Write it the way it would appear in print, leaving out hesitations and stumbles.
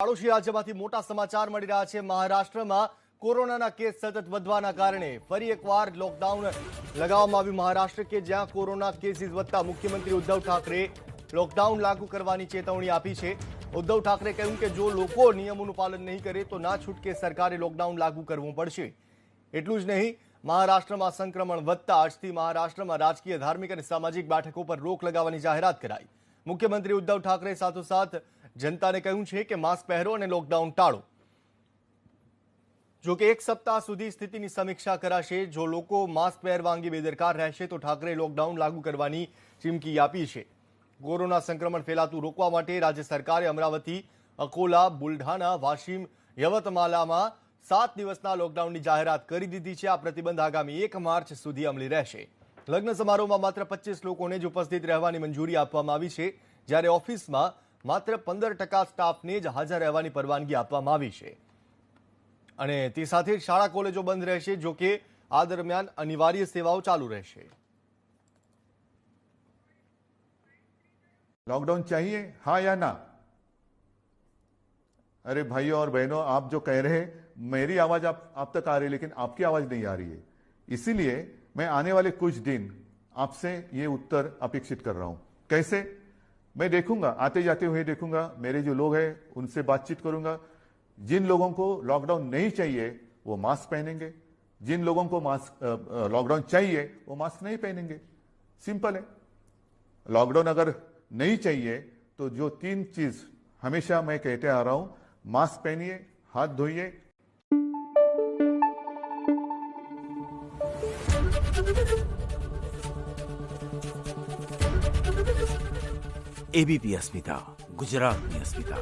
પાડોશી રાજ્યમાંથી મોટા સમાચાર મળી રહ્યા છે। મહારાષ્ટ્રમાં કોરોનાના કેસ સતત વધવાના કારણે ફરી એકવાર લોકડાઉન લગાવવામાં આવ્યું। મહારાષ્ટ્ર કે જ્યાં કોરોના કેસીસ વધતા મુખ્યમંત્રી ઉદ્ધવ ઠાકરે લોકડાઉન લાગુ કરવાની ચેતવણી આપી છે। ઉદ્ધવ ઠાકરે કહ્યું કે જો લોકો નિયમોનું પાલન નહીં કરે તો ના છૂટકે સરકારે લોકડાઉન લાગુ કરવું પડશે। એટલું જ નહીં, મહારાષ્ટ્રમાં સંક્રમણ વધતા આજથી મહારાષ્ટ્રમાં રાજકીય, ધાર્મિક અને સામાજિક બેઠકો પર રોક લગાવવાની જાહેરાત કરાઈ। મુખ્યમંત્રી ઉદ્ધવ ઠાકરે સાથોસાથ જનતાને કહ્યું છે કે માસ્ક પહેરો અને લોકડાઉન ટાળો। જો કે એક સપ્તાહ સુધી સ્થિતિની સમીક્ષા કરાશે। જો લોકો માસ્ક પહેરવા અંગે બેદરકાર રહેશે તો ઠાકરે લોકડાઉન લાગુ કરવાની ચીમકી આપી છે। કોરોના સંક્રમણ ફેલાતું રોકવા માટે રાજ્ય સરકારે અમરાવતી, અકોલા, બુલઢાના, વાશિમ, યવતમાલમાં 7 દિવસના લોકડાઉનની જાહેરાત કરી દીધી છે। આ પ્રતિબંધ આગામી 1 માર્ચ સુધી અમલી રહેશે। લગ્ન સમારોહમાં માત્ર 25 લોકોને જ ઉપસ્થિત રહેવાની મંજૂરી આપવામાં આવી છે, જ્યારે ઓફિસમાં માત્ર 15% સ્ટાફને જ હાજર રહેવાની પરવાનગી આપવામાં આવી છે અને તે સાથે શાળા કોલેજો બંધ રહેશે। જો કે આ દરમિયાન અનિવાર્ય સેવાઓ ચાલુ રહેશે। लॉकडाउन चाहिए, हाँ या ना? अरे भाइयों और बहनों, आप जो कह रहे हैं, मेरी आवाज आप तक आ रही है, लेकिन आपकी आवाज नहीं आ रही है। इसीलिए मैं आने वाले कुछ दिन आपसे ये उत्तर अपेक्षित कर रहा हूं। कैसे? मैं देखूंगा, आते जाते हुए देखूंगा, मेरे जो लोग हैं उनसे बातचीत करूंगा। जिन लोगों को लॉकडाउन नहीं चाहिए वो मास्क पहनेंगे, जिन लोगों को मास्क लॉकडाउन चाहिए वो मास्क नहीं पहनेंगे। सिंपल है। लॉकडाउन अगर नहीं चाहिए तो जो 3 चीज हमेशा मैं कहते आ रहा हूं, मास्क पहनिए, हाथ धोइए। एबीपी अस्मिता, गुजरातनी अस्मिता।